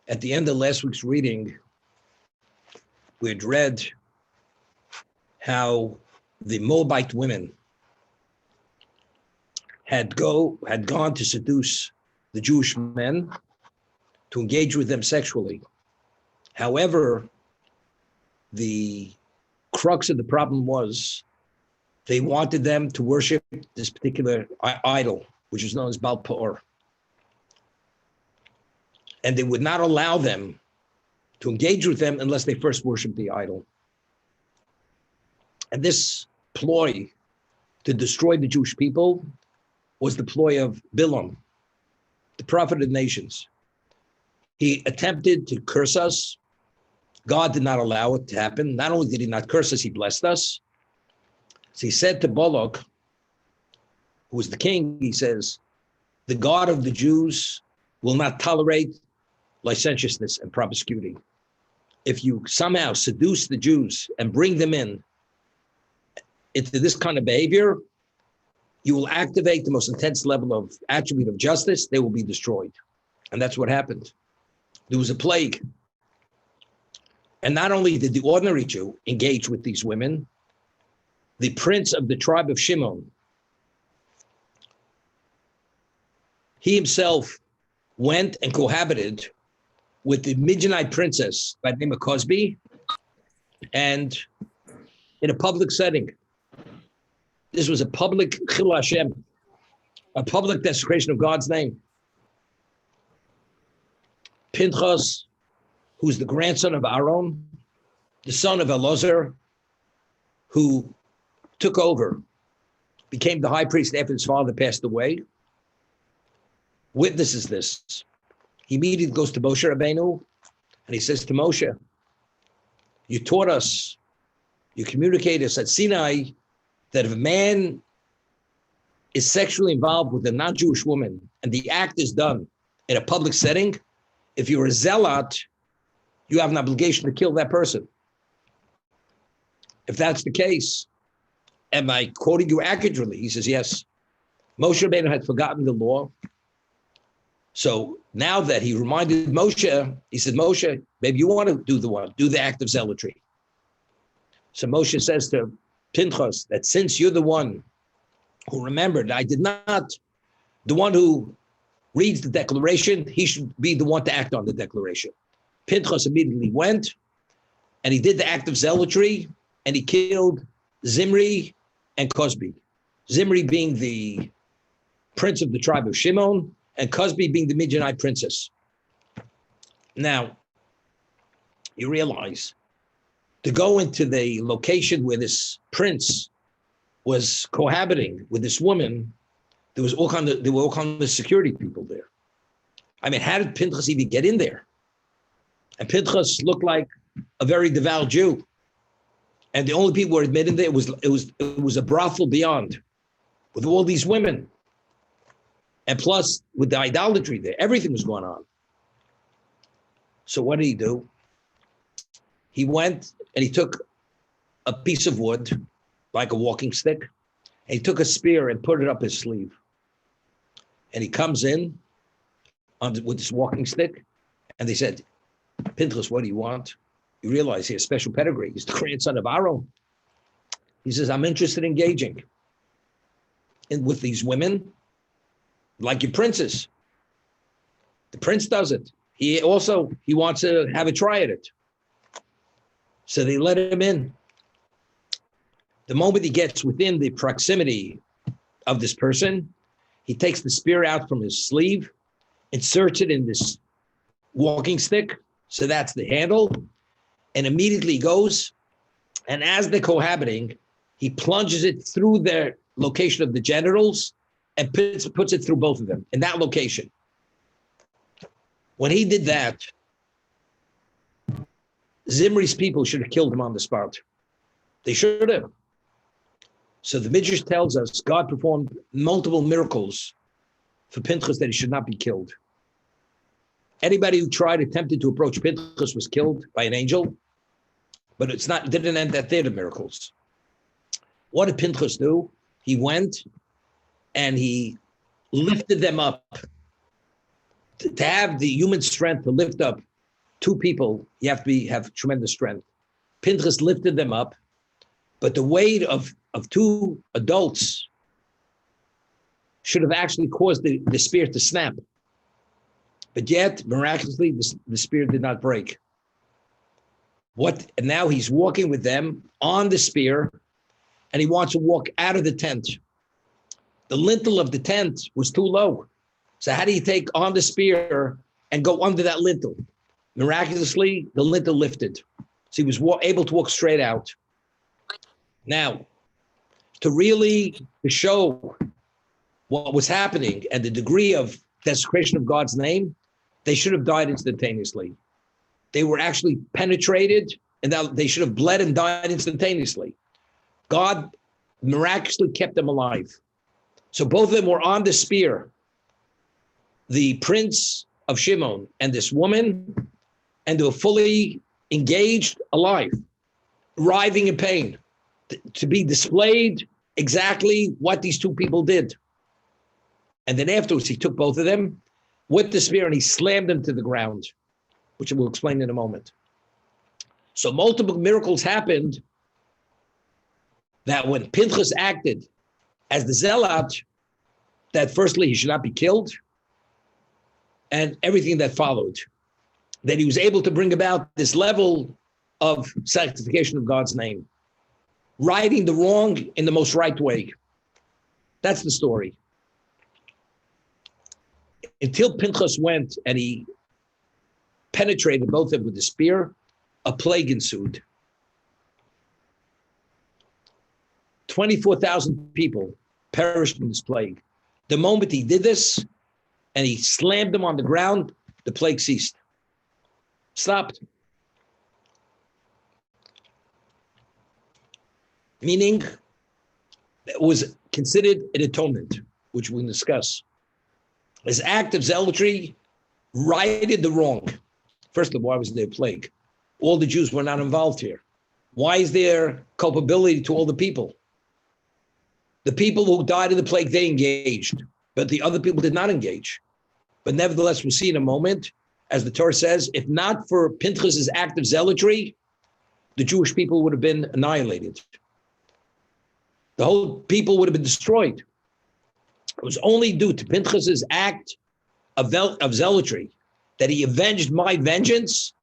At the end of last week's reading, we had read how the Moabite women had gone to seduce the Jewish men to engage with them sexually. However, the crux of the problem was they wanted them to worship this particular idol, which is known as Baal Peor. And they would not allow them to engage with them unless they first worshiped the idol. And this ploy to destroy the Jewish people was the ploy of Bilam, the prophet of the nations. He attempted to curse us. God did not allow it to happen. Not only did he not curse us, he blessed us. So he said to Balak, who was the king, he says, the God of the Jews will not tolerate licentiousness and promiscuity. If you somehow seduce the Jews and bring them into this kind of behavior, you will activate the most intense level of attribute of justice. They will be destroyed. And that's what happened. There was a plague. And not only did the ordinary Jew engage with these women, the prince of the tribe of Shimon, he himself went and cohabited with the Midianite princess by the name of Cosby, and in a public setting. This was a public chil Hashem, a public desecration of God's name. Pinchas, who's the grandson of Aaron, the son of Elazar, who took over, became the high priest after his father passed away, witnesses this. He immediately goes to Moshe Rabbeinu and he says to Moshe, you taught us, you communicated us at Sinai that if a man is sexually involved with a non-Jewish woman and the act is done in a public setting, if you're a zealot, you have an obligation to kill that person. If that's the case, am I quoting you accurately? He says, yes. Moshe Rabbeinu had forgotten the law. So now that he reminded Moshe, he said, Moshe, maybe you want to do the act of zealotry. So Moshe says to Pinchas that since you're the one who remembered, I did not, the one who reads the declaration, he should be the one to act on the declaration. Pinchas immediately went and he did the act of zealotry and he killed Zimri and Cosby. Zimri being the prince of the tribe of Shimon and Cosby being the Midianite princess. Now, you realize to go into the location where this prince was cohabiting with this woman, there were all kinds of security people there. I mean, how did Pinchas even get in there? And Pinchas looked like a very devout Jew. And the only people who were admitted there it was a brothel beyond, with all these women. And plus, with the idolatry there, everything was going on. So what did he do? He went and he took a piece of wood, like a walking stick, and he took a spear and put it up his sleeve. And he comes in with this walking stick, and they said, Pinchas, what do you want? You realize he has special pedigree. He's the grandson of Aaron. He says, I'm interested in engaging with these women, like your princes. The prince does it. He wants to have a try at it. So they let him in. The moment he gets within the proximity of this person, he takes the spear out from his sleeve, inserts it in this walking stick. So that's the handle. And immediately goes, and as they're cohabiting, he plunges it through their location of the genitals and puts it through both of them in that location. When he did that, Zimri's people should have killed him on the spot. They should have. So the Midrash tells us God performed multiple miracles for Pinchas that he should not be killed. Anybody who attempted to approach Pinchas was killed by an angel, but didn't end at there, the miracles. What did Pinchas do? He went and he lifted them up. To have the human strength to lift up two people, you have to have tremendous strength. Pinchas lifted them up, but the weight of two adults should have actually caused the spear to snap. But yet, miraculously, the spear did not break. And now he's walking with them on the spear, and he wants to walk out of the tent. The lintel of the tent was too low. So how do you take on the spear and go under that lintel? Miraculously, the lintel lifted. So he was able to walk straight out. Now, to show what was happening and the degree of desecration of God's name, they should have died instantaneously. They were actually penetrated, and they should have bled and died instantaneously. God miraculously kept them alive. So both of them were on the spear. The prince of Shimon and this woman, and they were fully engaged, alive, writhing in pain, to be displayed exactly what these two people did. And then afterwards, he took both of them with the spear and he slammed them to the ground, which we'll explain in a moment. So multiple miracles happened that when Pinchas acted as the zealot, that firstly, he should not be killed, and everything that followed, that he was able to bring about this level of sanctification of God's name, righting the wrong in the most right way. That's the story. Until Pinchas went and he penetrated both of them with the spear, a plague ensued. 24,000 people perished in this plague. The moment he did this and he slammed them on the ground, the plague ceased. Stopped. Meaning it was considered an atonement, which we'll discuss. His act of zealotry righted the wrong. First of all, why was there a plague? All the Jews were not involved here. Why is there culpability to all the people? The people who died of the plague, they engaged, but the other people did not engage. But nevertheless, we'll see in a moment, as the Torah says, if not for Pinchas' act of zealotry, the Jewish people would have been annihilated. The whole people would have been destroyed. It was only due to Pinchas' act of zealotry that he avenged my vengeance.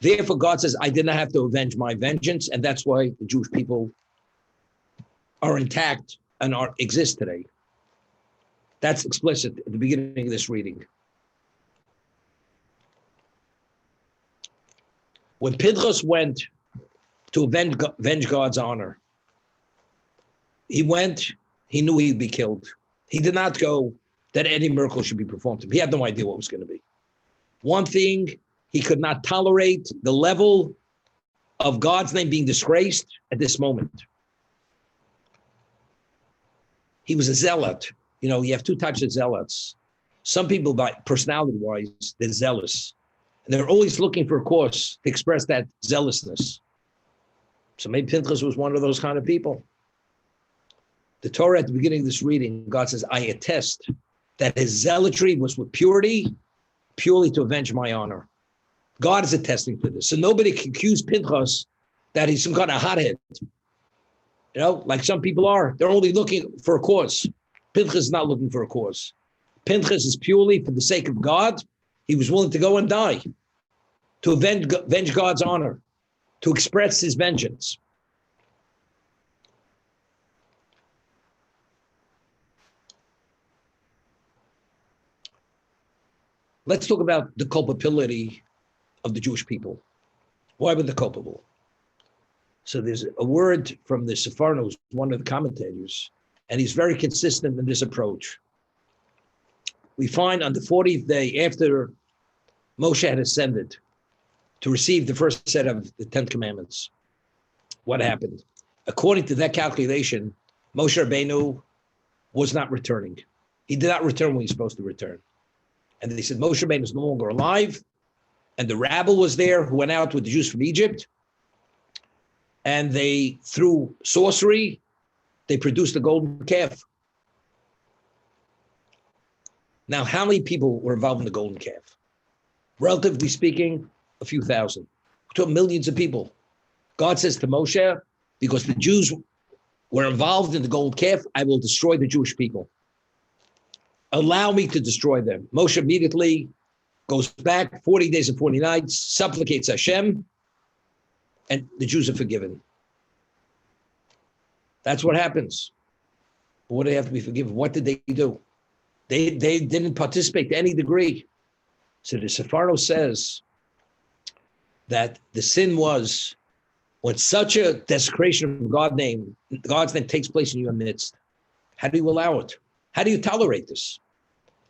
Therefore, God says, I did not have to avenge my vengeance, and that's why the Jewish people are intact and exist today. That's explicit at the beginning of this reading. When Pinchas went to avenge God's honor, he knew he'd be killed. He did not go that any miracle should be performed to him. He had no idea what was going to be. One thing, he could not tolerate the level of God's name being disgraced at this moment. He was a zealot. You know, you have two types of zealots. Some people, by personality-wise, they're zealous. And they're always looking for a cause to express that zealousness. So maybe Pinchas was one of those kind of people. The Torah at the beginning of this reading, God says, I attest that his zealotry was with purity, purely to avenge my honor. God is attesting to this. So nobody can accuse Pinchas that he's some kind of hothead. You know, like some people are. They're only looking for a cause. Pinchas is not looking for a cause. Pinchas is purely for the sake of God. He was willing to go and die, to avenge God's honor, to express his vengeance. Let's talk about the culpability of the Jewish people. Why were they culpable? So there's a word from the Sephardim, who's one of the commentators, and he's very consistent in this approach. We find on the 40th day after Moshe had ascended to receive the first set of the 10 commandments, what happened? According to that calculation, Moshe Rabbeinu was not returning. He did not return when he was supposed to return. And they said, Moshe Rabbeinu is no longer alive. And the rabble was there who went out with the Jews from Egypt. And they, through sorcery, they produced a golden calf. Now, how many people were involved in the golden calf? Relatively speaking, a few thousand. We're talking millions of people. God says to Moshe, because the Jews were involved in the gold calf, I will destroy the Jewish people. Allow me to destroy them. Moshe immediately goes back 40 days and 40 nights, supplicates Hashem, and the Jews are forgiven. That's what happens. What do they have to be forgiven? What did they do? They didn't participate to any degree. So the Sephardo says that the sin was when such a desecration of God's name takes place in your midst. How do you allow it? How do you tolerate this?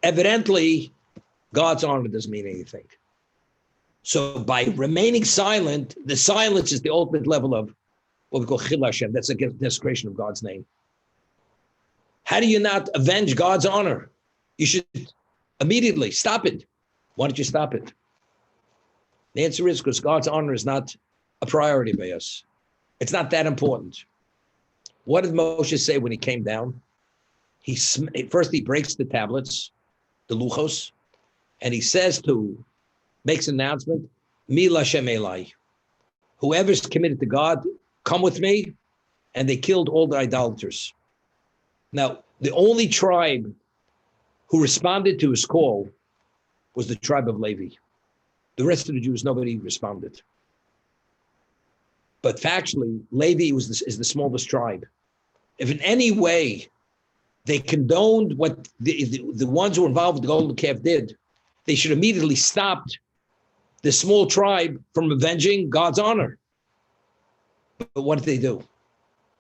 Evidently, God's honor doesn't mean anything. So by remaining silent, the silence is the ultimate level of what we call Chil Hashem. That's a desecration of God's name. How do you not avenge God's honor? You should immediately stop it. Why don't you stop it? The answer is because God's honor is not a priority by us. It's not that important. What did Moshe say when he came down? First he breaks the tablets, the luchos, and he makes an announcement, Mi Lashem Elai. Whoever's committed to God, come with me. And they killed all the idolaters. Now, the only tribe who responded to his call was the tribe of Levi. The rest of the Jews, nobody responded. But factually, Levi is the smallest tribe. If in any way they condoned what the ones who were involved with the golden calf did, they should immediately stop the small tribe from avenging God's honor. But what did they do?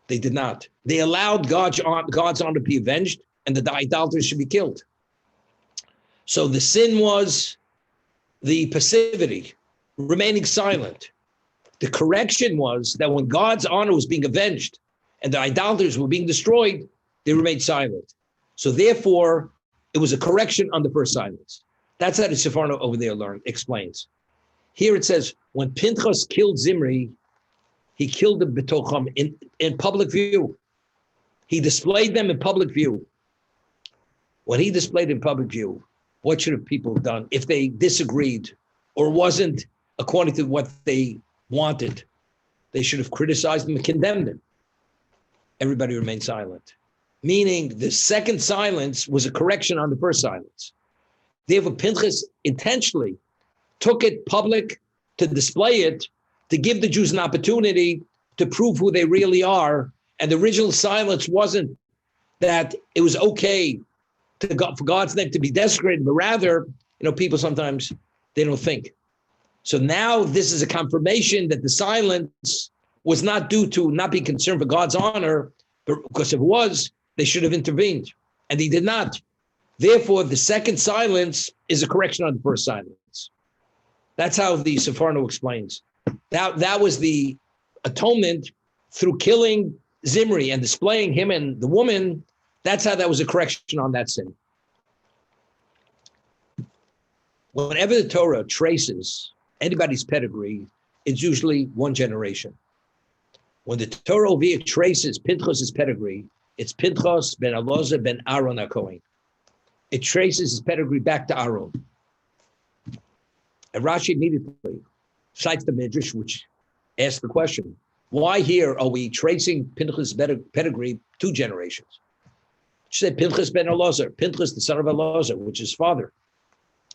They did not. They allowed God's honor to be avenged, and the idolaters should be killed. So the sin was the passivity, remaining silent. The correction was that when God's honor was being avenged and the idolaters were being destroyed, they remained silent. So therefore, it was a correction on the first silence. That's how the Sepharno over there explains. Here it says, when Pinchas killed Zimri, he killed them betocham in public view. He displayed them in public view. When he displayed in public view, what should have people done if they disagreed or wasn't according to what they wanted? They should have criticized him and condemned him. Everybody remained silent. Meaning the second silence was a correction on the first silence. Therefore, Pinchas intentionally took it public to display it, to give the Jews an opportunity to prove who they really are. And the original silence wasn't that it was okay for God's name to be desecrated, but rather, people sometimes, they don't think. So now this is a confirmation that the silence was not due to not being concerned for God's honor, but because if it was, they should have intervened. And they did not. Therefore, the second silence is a correction on the first silence. That's how the Sepharno explains. That was the atonement through killing Zimri and displaying him and the woman. That's how that was a correction on that sin. Whenever the Torah traces anybody's pedigree, it's usually one generation. When the Torah over here traces Pinchas' pedigree, it's Pinchas ben Elazar ben Aaron HaKohen. It traces his pedigree back to Aaron. And Rashi immediately cites the Midrash, which asks the question, why here are we tracing Pinchas' pedigree 2 generations? She said Pinchas ben Elazar, Pinchas the son of Elazar, which is father.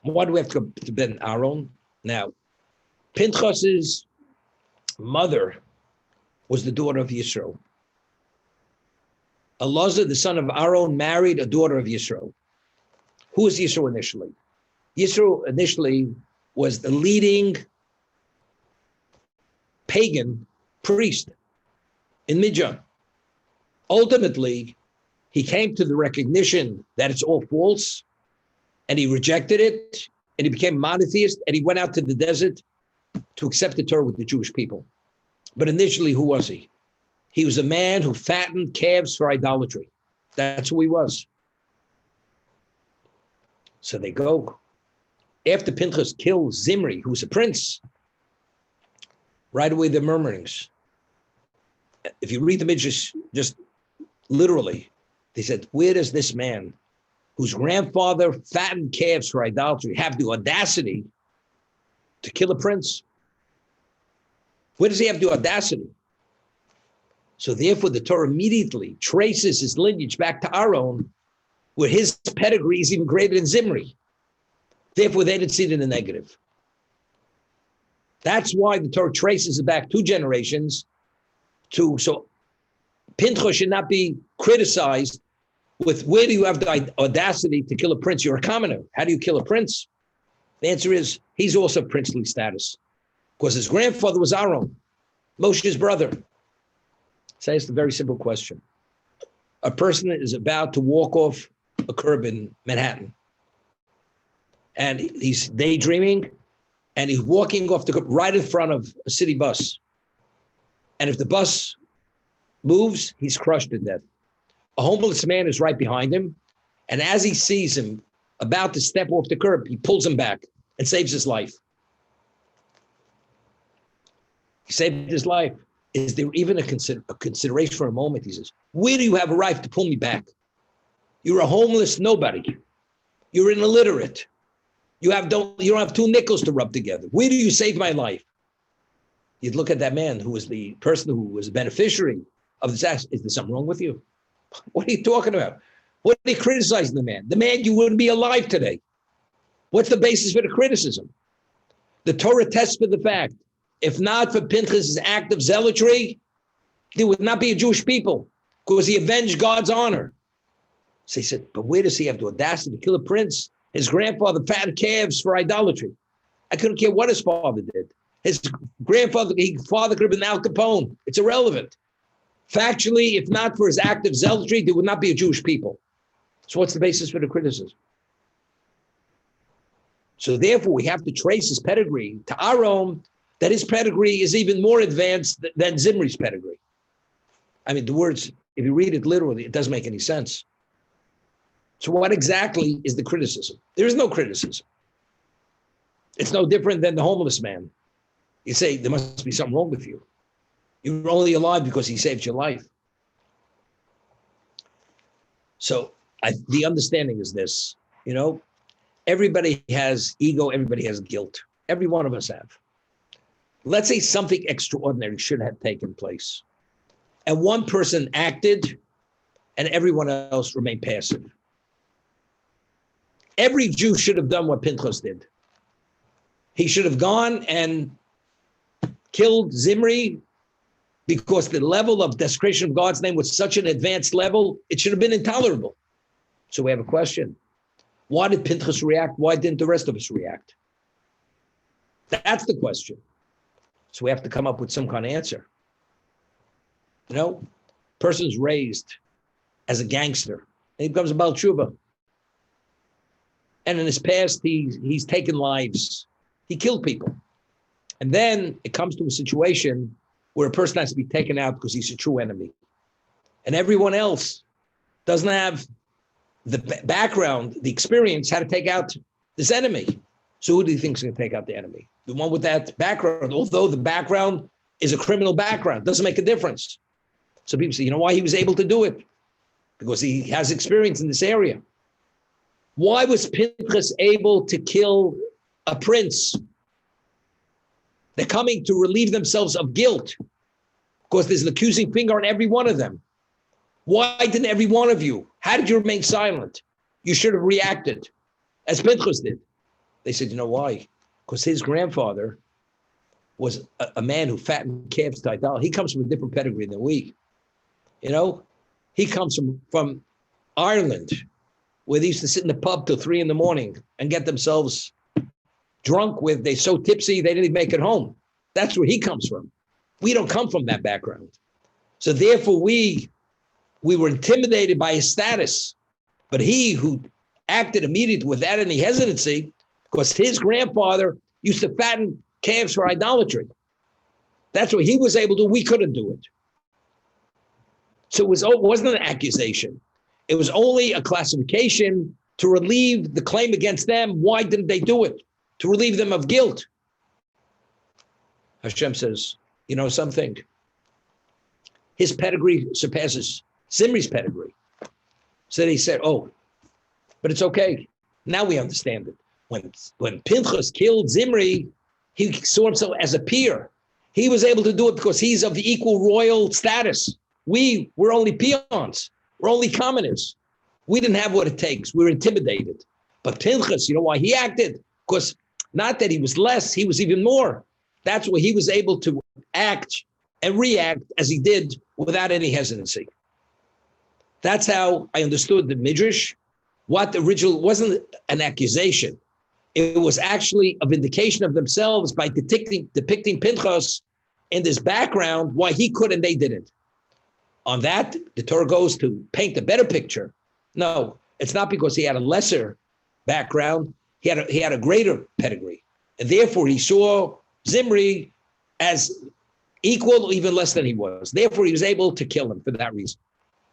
Why do we have to go to Ben Aaron? Now, Pinchas' mother was the daughter of Yisro. Elazar, the son of Aaron, married a daughter of Yisro. Who was Yisro initially? Yisro initially was the leading pagan priest in Midian. Ultimately, he came to the recognition that it's all false, and he rejected it, and he became monotheist, and he went out to the desert to accept the Torah with the Jewish people. But initially, who was he? He was a man who fattened calves for idolatry. That's who he was. So they go. After Pinchas kills Zimri, who's a prince, right away the murmurings. If you read the Midrash just literally, they said, where does this man, whose grandfather fattened calves for idolatry, have the audacity to kill a prince? Where does he have the audacity? So therefore, the Torah immediately traces his lineage back to Aaron, where his pedigree is even greater than Zimri. Therefore, they didn't see it in the negative. That's why the Torah traces it back 2 generations so Pinchas should not be criticized with where do you have the audacity to kill a prince? You're a commoner. How do you kill a prince? The answer is he's also princely status because his grandfather was Aaron, Moshe's brother. So it's a very simple question. A person is about to walk off a curb in Manhattan and he's daydreaming and he's walking off the curb right in front of a city bus. And if the bus moves, he's crushed to death. A homeless man is right behind him. And as he sees him about to step off the curb, he pulls him back and saves his life. He saved his life. Is there even a consideration for a moment? He says, where do you have a right to pull me back? You're a homeless nobody. You're an illiterate. You don't have 2 nickels to rub together. Where do you save my life? You'd look at that man who was the person who was a beneficiary of this act. Is there something wrong with you? What are you talking about? What are you criticizing the man? The man, you wouldn't be alive today. What's the basis for the criticism? The Torah tests for the fact, if not for Pinchas' act of zealotry, there would not be a Jewish people because he avenged God's honor. So he said, but where does he have the audacity to kill a prince? His grandfather fattened calves for idolatry. I couldn't care what his father did. His father could have been Al Capone. It's irrelevant. Factually, if not for his act of zealotry, there would not be a Jewish people. So what's the basis for the criticism? So therefore, we have to trace his pedigree to Aaron, that his pedigree is even more advanced than Zimri's pedigree. I mean, the words, if you read it literally, it doesn't make any sense. So what exactly is the criticism? There is no criticism. It's no different than the homeless man. You say, there must be something wrong with you. You're only alive because he saved your life. So the understanding is this, everybody has ego, everybody has guilt. Every one of us have. Let's say something extraordinary should have taken place. And one person acted and everyone else remained passive. Every Jew should have done what Pinchas did. He should have gone and killed Zimri because the level of desecration of God's name was such an advanced level, it should have been intolerable. So we have a question. Why did Pinchas react? Why didn't the rest of us react? That's the question. So we have to come up with some kind of answer. Person's raised as a gangster, and he becomes a Baal Tshuva. And in his past, he's taken lives. He killed people. And then it comes to a situation where a person has to be taken out because he's a true enemy. And everyone else doesn't have the background, the experience, how to take out this enemy. So who do you think is going to take out the enemy? The one with that background, although the background is a criminal background, doesn't make a difference. So people say, you know why he was able to do it? Because he has experience in this area. Why was Pinchas able to kill a prince? They're coming to relieve themselves of guilt because there's an accusing finger on every one of them. Why didn't every one of you? How did you remain silent? You should have reacted as Pinchas did. They said, you know why? Because his grandfather was a man who fattened calves to idolatry. He comes from a different pedigree than we. He comes from Ireland, where they used to sit in the pub till 3 a.m. and get themselves drunk with, they're so tipsy, they didn't even make it home. That's where he comes from. We don't come from that background. So therefore we were intimidated by his status, but he who acted immediately without any hesitancy, because his grandfather used to fatten calves for idolatry. That's what he was able to do. We couldn't do it. So it wasn't an accusation. It was only a classification to relieve the claim against them. Why didn't they do it? To relieve them of guilt. Hashem says, something? His pedigree surpasses Zimri's pedigree. So they said, but it's okay. Now we understand it. When Pinchas killed Zimri, he saw himself as a peer. He was able to do it because he's of the equal royal status. We're only peons. We're only commoners. We didn't have what it takes. We were intimidated. But Pinchas, you know why he acted? Because not that he was less, he was even more. That's why he was able to act and react as he did without any hesitancy. That's how I understood the Midrash. What the original wasn't an accusation. It was actually a vindication of themselves by depicting Pinchas in this background, why he could and they didn't. On that, the Torah goes to paint a better picture. No, it's not because he had a lesser background. He had a greater pedigree. And therefore, he saw Zimri as equal, even less than he was. Therefore, he was able to kill him for that reason.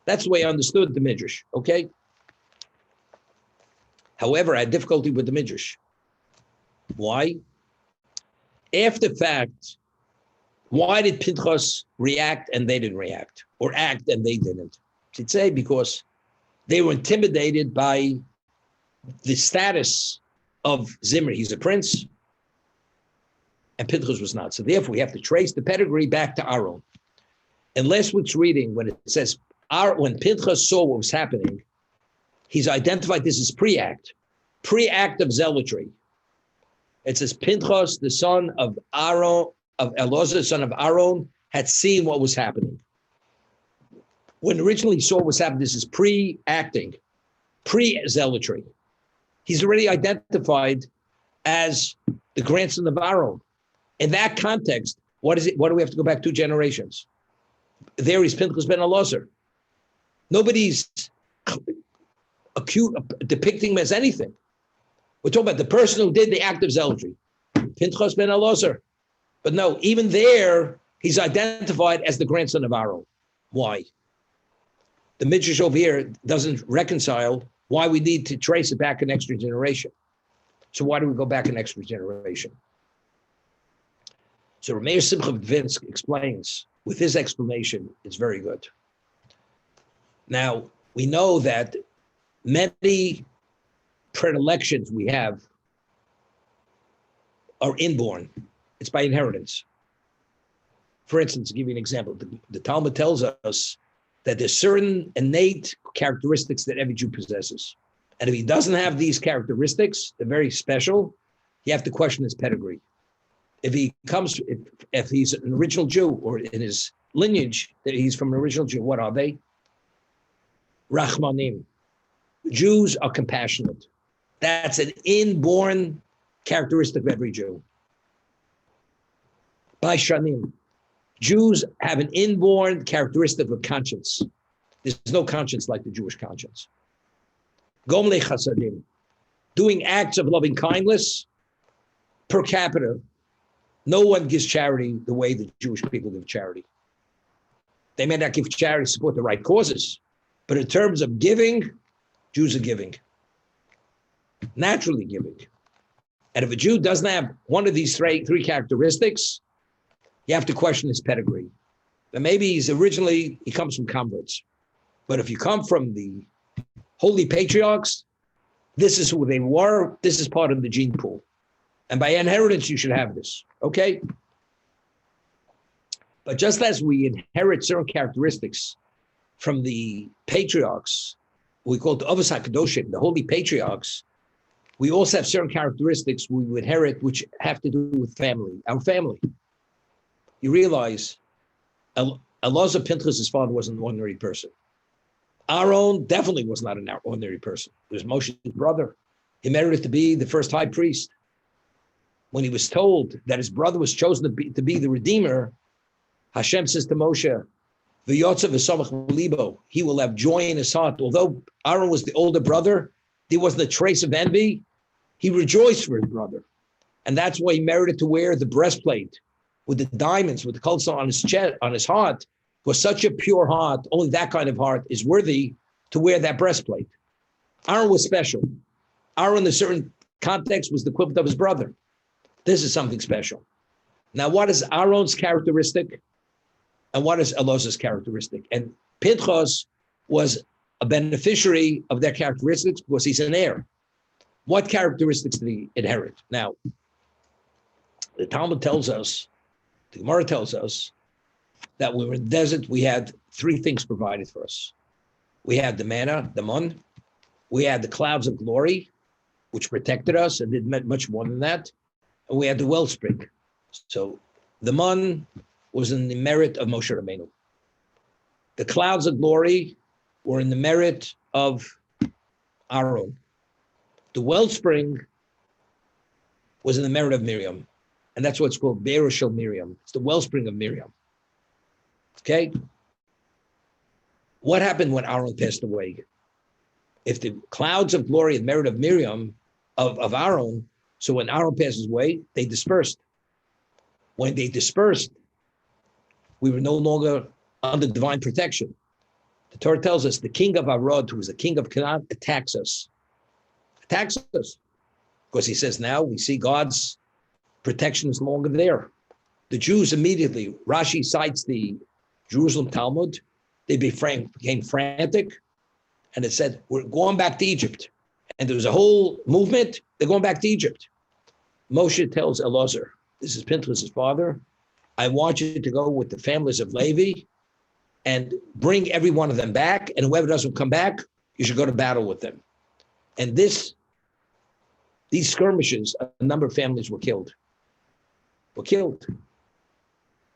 That's the way I understood the Midrash, okay? However, I had difficulty with the Midrash. Why? After the fact, why did Pinchas react and they didn't react? Or act and they didn't? She'd say because they were intimidated by the status of Zimri. He's a prince, and Pinchas was not. So therefore, we have to trace the pedigree back to Aaron. In last week's reading, when it says, when Pinchas saw what was happening, he's identified this as pre-act of zealotry. It says Pinchas, the son of Aaron, of Elazar, son of Aaron, had seen what was happening. When originally he saw what was happening, this is pre-acting, pre-zealotry. He's already identified as the grandson of Aaron. In that context, what is it? What do we have to go back 2 generations? There he's Pinchas ben Elazar. Nobody's depicting him as anything. We're talking about the person who did the act of zealotry, Pinchas ben Elazar. But no, even there, he's identified as the grandson of Aaron. Why? The Midrash over here doesn't reconcile why we need to trace it back an extra generation. So why do we go back an extra generation? So Rameir Simcha Vinsk explains, with his explanation, it's very good. Now, we know that many predilections we have are inborn. It's by inheritance. For instance, to give you an example, the Talmud tells us that there's certain innate characteristics that every Jew possesses. And if he doesn't have these characteristics, they're very special, you have to question his pedigree. If he's an original Jew, or in his lineage, that he's from an original Jew, what are they? Rachmanim. Jews are compassionate. That's an inborn characteristic of every Jew. Baishanim. Jews have an inborn characteristic of conscience. There's no conscience like the Jewish conscience. Gomle chasadim. Doing acts of loving kindness per capita. No one gives charity the way the Jewish people give charity. They may not give charity to support the right causes, but in terms of giving, Jews are giving. Naturally giving. And if a Jew doesn't have one of these three characteristics, you have to question his pedigree. And maybe he comes from converts. But if you come from the holy patriarchs, this is who they were. This is part of the gene pool. And by inheritance, you should have this, okay? But just as we inherit certain characteristics from the patriarchs, we call it the Avos HaKadoshim, the holy patriarchs, we also have certain characteristics we inherit which have to do with family, our family. You realize Elazar, Pinchas' father, wasn't an ordinary person. Aaron definitely was not an ordinary person. It was Moshe's brother. He merited to be the first high priest. When he was told that his brother was chosen to be the Redeemer, Hashem says to Moshe, "V'yotzav v'samach libo," he will have joy in his heart. Although Aaron was the older brother, there wasn't a trace of envy. He rejoiced for his brother. And that's why he merited to wear the breastplate with the diamonds, with the kol on his chest, on his heart. Was such a pure heart, only that kind of heart is worthy to wear that breastplate. Aaron was special. Aaron, in a certain context, was the equivalent of his brother. This is something special. Now, what is Aaron's characteristic? And what is Elazar's characteristic? And Pinchas was a beneficiary of their characteristics because he's an heir. What characteristics did he inherit? Now, the Talmud tells us The Gemara tells us that when we were in the desert, we had three things provided for us. We had the manna, the mun. We had the clouds of glory, which protected us and did much more than that. And we had the wellspring. So the mun was in the merit of Moshe Rabbeinu. The clouds of glory were in the merit of Aaron. The wellspring was in the merit of Miriam. And that's what's called Be'er Shel Miriam. It's the wellspring of Miriam. Okay? What happened when Aaron passed away? If the clouds of glory and merit of Miriam, of Aaron, so when Aaron passes away, they dispersed. When they dispersed, we were no longer under divine protection. The Torah tells us the king of Arad, who was the king of Canaan, attacks us. Attacks us. Because he says now we see God's protection is no longer there. The Jews immediately, Rashi cites the Jerusalem Talmud, they became frantic, and it said, we're going back to Egypt. And there was a whole movement, they're going back to Egypt. Moshe tells Elazar, this is Pinchas' father, I want you to go with the families of Levi and bring every one of them back, and whoever doesn't come back, you should go to battle with them. And these skirmishes, a number of families were killed.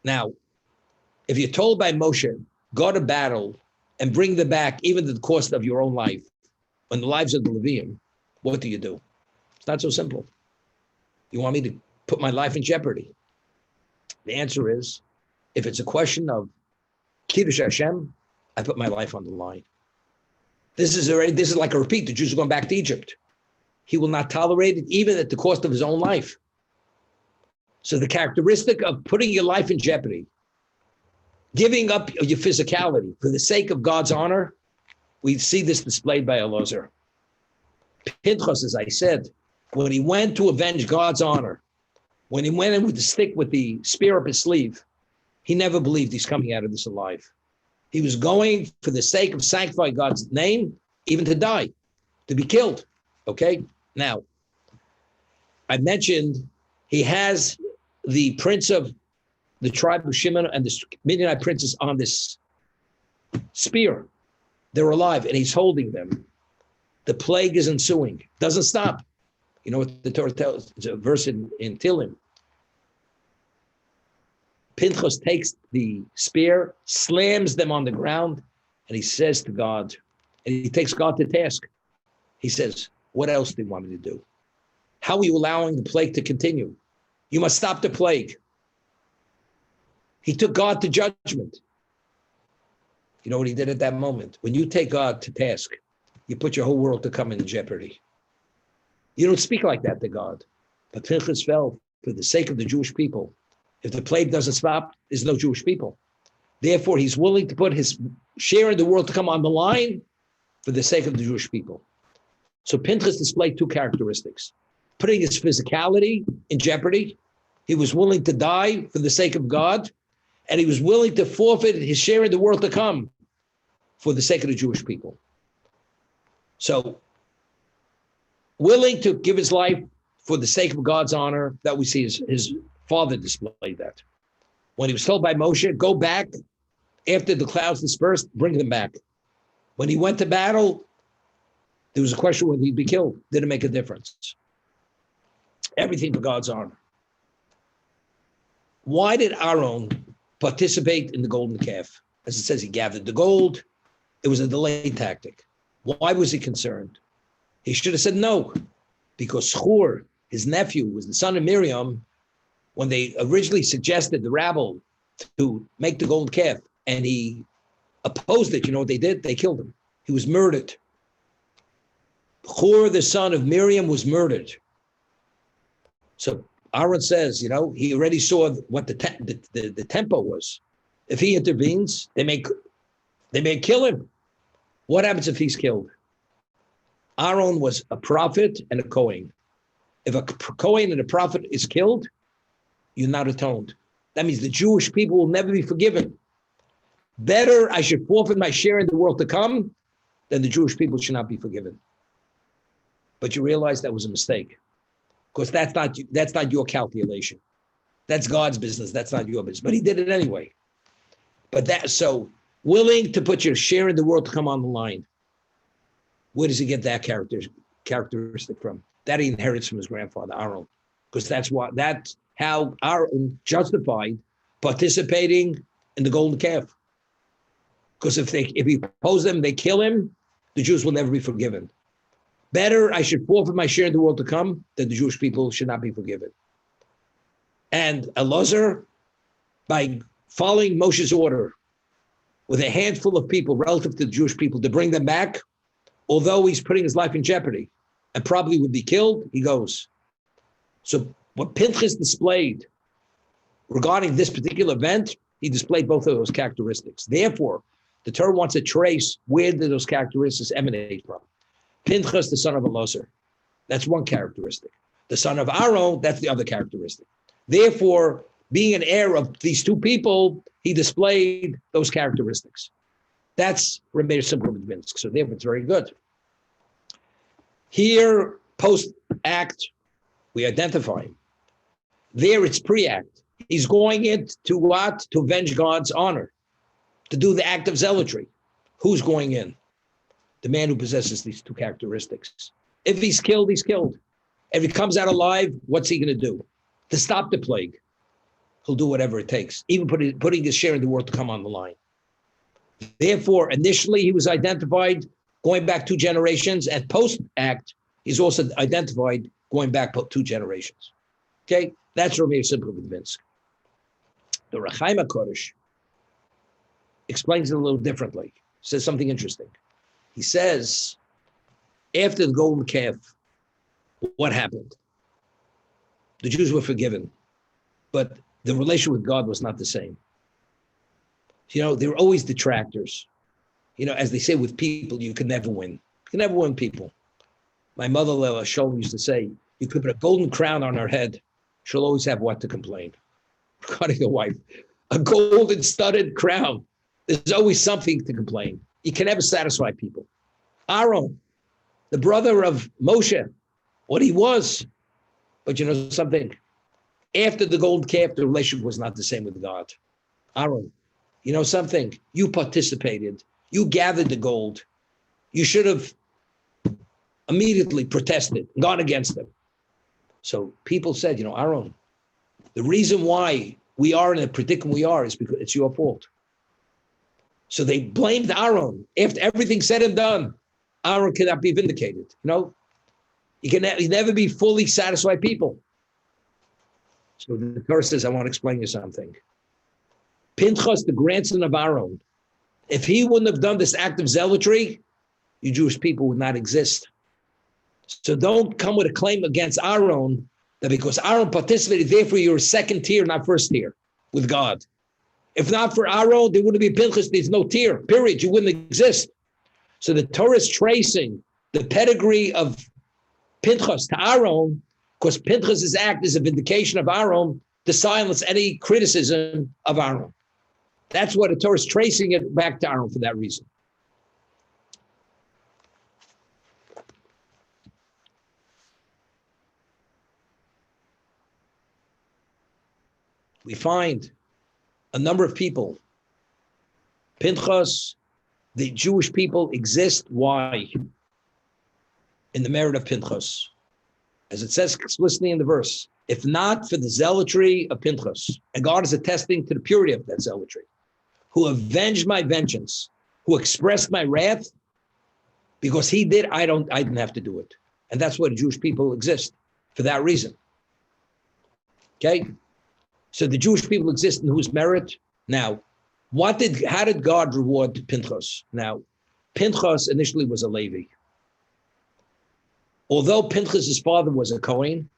Now, if you're told by Moshe, go to battle and bring them back, even at the cost of your own life, and the lives of the Levium, what do? It's not so simple. You want me to put my life in jeopardy? The answer is, if it's a question of Kiddush Hashem, I put my life on the line. This is like a repeat. The Jews are going back to Egypt. He will not tolerate it, even at the cost of his own life. So the characteristic of putting your life in jeopardy, giving up your physicality for the sake of God's honor, we see this displayed by Elazar. Pinchas, as I said, when he went to avenge God's honor, when he went in with the stick with the spear up his sleeve, he never believed he's coming out of this alive. He was going for the sake of sanctifying God's name, even to die, to be killed. Okay? Now, I mentioned he has the prince of the tribe of Shimon and the Midianite princes on this spear. They're alive, and he's holding them. The plague is ensuing. Doesn't stop. You know what the Torah tells? It's a verse in Tehillim. Pinchas takes the spear, slams them on the ground, and he says to God, and he takes God to task. He says, what else do you want me to do? How are you allowing the plague to continue? You must stop the plague. He took God to judgment. You know what he did at that moment? When you take God to task, you put your whole world to come in jeopardy. You don't speak like that to God. But Pinchas fell for the sake of the Jewish people. If the plague doesn't stop, there's no Jewish people. Therefore, he's willing to put his share in the world to come on the line for the sake of the Jewish people. So Pinchas displayed two characteristics. Putting his physicality in jeopardy. He was willing to die for the sake of God. And he was willing to forfeit his share in the world to come for the sake of the Jewish people. So, willing to give his life for the sake of God's honor, that we see his father displayed that. When he was told by Moshe, go back after the clouds dispersed, bring them back. When he went to battle, there was a question whether he'd be killed. Didn't make a difference. Everything for God's honor. Why did Aaron participate in the golden calf? As it says, he gathered the gold. It was a delay tactic. Why was he concerned? He should have said no, because Hur, his nephew, was the son of Miriam. When they originally suggested the rabble to make the golden calf, and he opposed it, you know what they did? They killed him. He was murdered. Hur, the son of Miriam, was murdered. So Aaron says, you know, he already saw what the tempo was. If he intervenes, they may kill him. What happens if he's killed? Aaron was a prophet and a Kohen. If a Kohen and a prophet is killed, you're not atoned. That means the Jewish people will never be forgiven. Better I should forfeit my share in the world to come than the Jewish people should not be forgiven. But you realize that was a mistake, because that's not your calculation. That's God's business. That's not your business. But he did it anyway. So willing to put your share in the world to come on the line. Where does he get that characteristic from? That he inherits from his grandfather, Aaron. Because that's how Aaron justified participating in the golden calf. Because if he oppose them, they kill him, the Jews will never be forgiven. Better I should forfeit my share in the world to come than the Jewish people should not be forgiven. And Elazar, by following Moshe's order with a handful of people relative to the Jewish people to bring them back, although he's putting his life in jeopardy and probably would be killed, he goes. So what Pinchas displayed regarding this particular event, he displayed both of those characteristics. Therefore, the Torah wants to trace where did those characteristics emanate from. Pinchas, the son of Elazar, that's one characteristic. The son of Aaron, that's the other characteristic. Therefore, being an heir of these two people, he displayed those characteristics. That's Rabbeinu Simcha Midvinsk. So therefore, it's very good. Here, post-act, we identify him. There, it's pre-act. He's going into what? To avenge God's honor, to do the act of zealotry. Who's going in? The man who possesses these two characteristics. If he's killed, he's killed. If he comes out alive, what's he going to do? To stop the plague, he'll do whatever it takes, even putting his share in the world to come on the line. Therefore, initially, he was identified going back 2 generations, and post-act, he's also identified going back 2 generations. Okay? That's Rabbeinu Simcha Midvinsk. The Rechaim HaKodesh explains it a little differently. Says something interesting. He says, after the golden calf, what happened? The Jews were forgiven, but the relation with God was not the same. There were always detractors. As they say with people, you can never win. You can never win people. My mother, Lela Sholem, used to say, you could put a golden crown on her head. She'll always have what to complain. Regarding a wife, a golden studded crown. There's always something to complain. You can never satisfy people. Aaron, the brother of Moshe, what he was. But you know something? After the golden calf, the relationship was not the same with God. Aaron, you know something? You participated. You gathered the gold. You should have immediately protested, gone against them. So people said, Aaron, the reason why we are in the predicament we are is because it's your fault. So they blamed Aaron. After everything said and done, Aaron cannot be vindicated. You can never be fully satisfied people. So the Torah says, I want to explain you something. Pinchas, the grandson of Aaron, if he wouldn't have done this act of zealotry, you Jewish people would not exist. So don't come with a claim against Aaron that because Aaron participated, therefore you're second tier, not first tier with God. If not for Aaron, there wouldn't be Pinchas. There's no tier, period. You wouldn't exist. So the Torah is tracing the pedigree of Pinchas to Aaron, because Pinchas' act is a vindication of Aaron to silence any criticism of Aaron. That's what the Torah is tracing it back to Aaron for that reason. We find a number of people. Pinchas, the Jewish people exist. Why? In the merit of Pinchas. As it says explicitly in the verse, if not for the zealotry of Pinchas, and God is attesting to the purity of that zealotry, who avenged my vengeance, who expressed my wrath, because he did, I didn't have to do it. And that's why the Jewish people exist, for that reason. Okay? So the Jewish people exist in whose merit? Now, how did God reward Pinchas? Now, Pinchas initially was a Levi. Although Pinchas' father was a Kohen,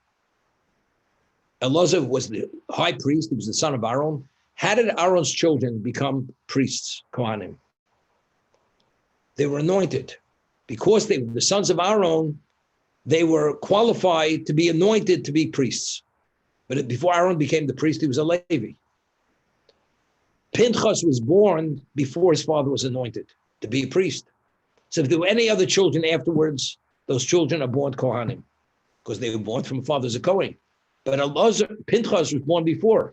Elazar was the high priest, he was the son of Aaron. How did Aaron's children become priests, Kohanim? They were anointed. Because they were the sons of Aaron, they were qualified to be anointed to be priests. But before Aaron became the priest, he was a Levi. Pinchas was born before his father was anointed to be a priest. So if there were any other children afterwards, those children are born Kohanim, because they were born from a father as a Kohen. But Pinchas was born before.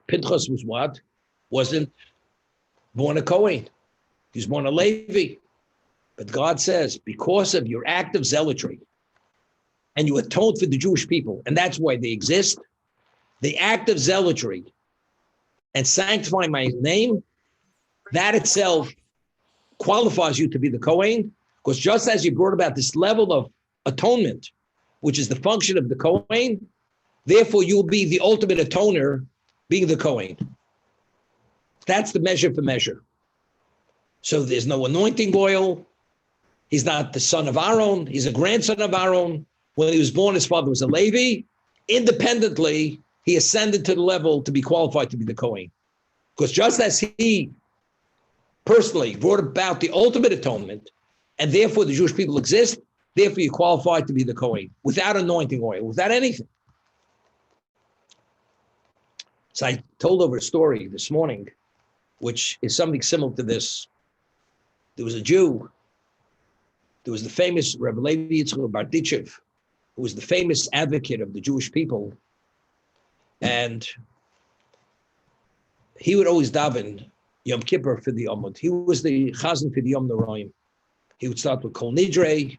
Pinchas was what? Wasn't born a Kohen. He was born a Levi. But God says, because of your act of zealotry, and you atoned for the Jewish people, and that's why they exist, the act of zealotry and sanctifying my name, that itself qualifies you to be the Kohen, because just as you brought about this level of atonement, which is the function of the Kohen, therefore you'll be the ultimate atoner, being the Kohen. That's the measure for measure. So there's no anointing oil. He's not the son of Aaron. He's a grandson of Aaron. When he was born, his father was a Levi. Independently, he ascended to the level to be qualified to be the Kohen. Because just as he personally brought about the ultimate atonement, and therefore the Jewish people exist, therefore you're qualified to be the Kohen, without anointing oil, without anything. So I told over a story this morning, which is something similar to this. There was a Jew. There was the famous Rebbe Levi Yitzchak Bardichev, who was the famous advocate of the Jewish people. And he would always daven Yom Kippur for the Amud. He was the chazan for the Yom Noraim. He would start with Kol Nidre,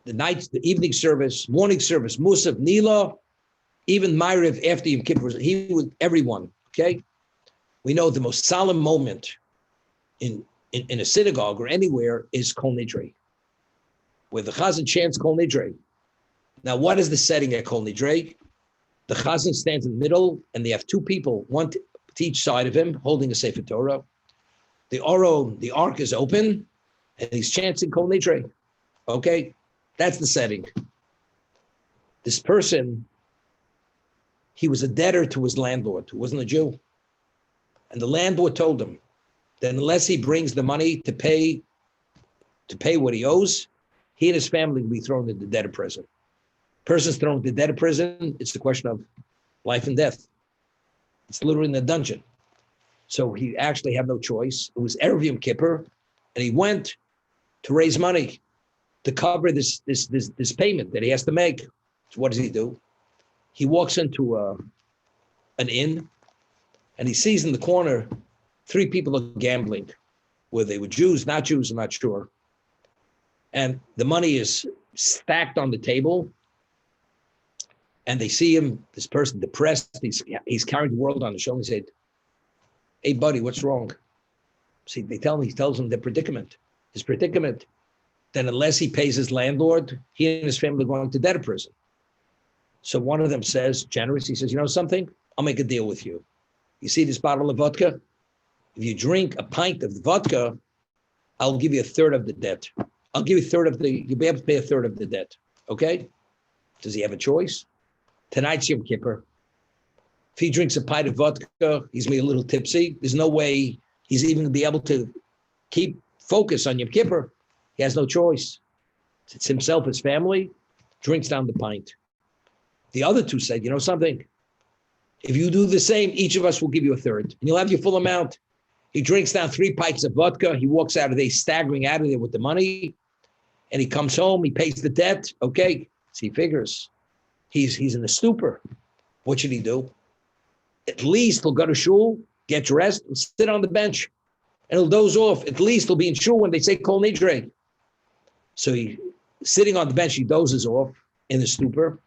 the evening service, morning service, Musaf, Nila, even Ma'ariv after Yom Kippur. He would, everyone, okay? We know the most solemn moment in a synagogue or anywhere is Kol Nidre, where the chazan chants Kol Nidre. Now, what is the setting at Kol Nidre? The chazan stands in the middle, and they have two people, one to each side of him, holding a Sefer Torah. The ark is open, and he's chanting Kol Nidre. Okay, that's the setting. This person, he was a debtor to his landlord, who wasn't a Jew. And the landlord told him that unless he brings the money to pay what he owes, he and his family will be thrown into debtor prison. Person's thrown into debtor prison, it's a question of life and death. It's literally in a dungeon. So he actually had no choice. It was Erev Yom Kippur, and he went to raise money to cover this payment that he has to make. So what does he do? He walks into an inn, and he sees in the corner 3 people are gambling, whether they were Jews, not Jews, I'm not sure. And the money is stacked on the table, and they see him, this person depressed, he's carrying the world on his shoulder. He said, "Hey buddy, what's wrong?" See, he tells him his predicament, that unless he pays his landlord, he and his family are going to debtor prison. So one of them says, generous, he says, "You know something? I'll make a deal with you. You see this bottle of vodka? If you drink a pint of the vodka, I'll give you a third of the debt. I'll give you you'll be able to pay a third of the debt." Okay? Does he have a choice? Tonight's Yom Kippur. If he drinks a pint of vodka, he's going to be a little tipsy. There's no way he's even going to be able to keep focus on Yom Kippur. He has no choice. It's himself, his family, drinks down the pint. The other 2 said, "You know something? If you do the same, each of us will give you a third, and you'll have your full amount." He drinks down 3 pints of vodka. He walks out of there, staggering out of there with the money, and he comes home. He pays the debt. Okay, so he figures he's in a stupor. What should he do? At least he'll go to shul, get dressed, and sit on the bench, and he'll doze off. At least he'll be in shul when they say Kol Nidre. So he, sitting on the bench, he dozes off in the stupor,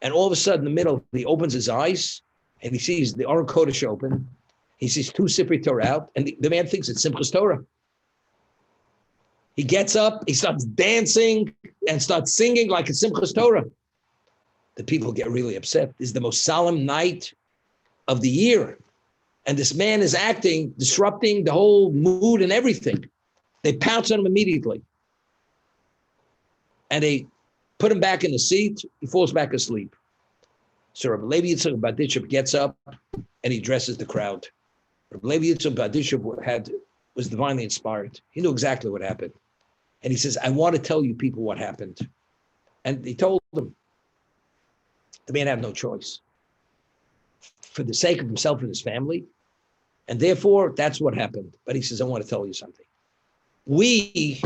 and all of a sudden, in the middle, he opens his eyes, and he sees the Aron Kodesh open. He sees 2 Sifrei Torah out, and the man thinks it's Simchas Torah. He gets up, he starts dancing, and starts singing like it's Simchas Torah. The people get really upset. This is the most solemn night of the year, and this man is acting, disrupting the whole mood and everything. They pounce on him immediately, and they put him back in the seat. He falls back asleep. So Rabbi Levi Yitzchak Bardichev gets up, and he addresses the crowd. Rabbi Levi Yitzchak Bardichev was divinely inspired. He knew exactly what happened. And he says, "I want to tell you people what happened." And he told them. The man had no choice. For the sake of himself and his family. And therefore, that's what happened. But he says, "I want to tell you something. We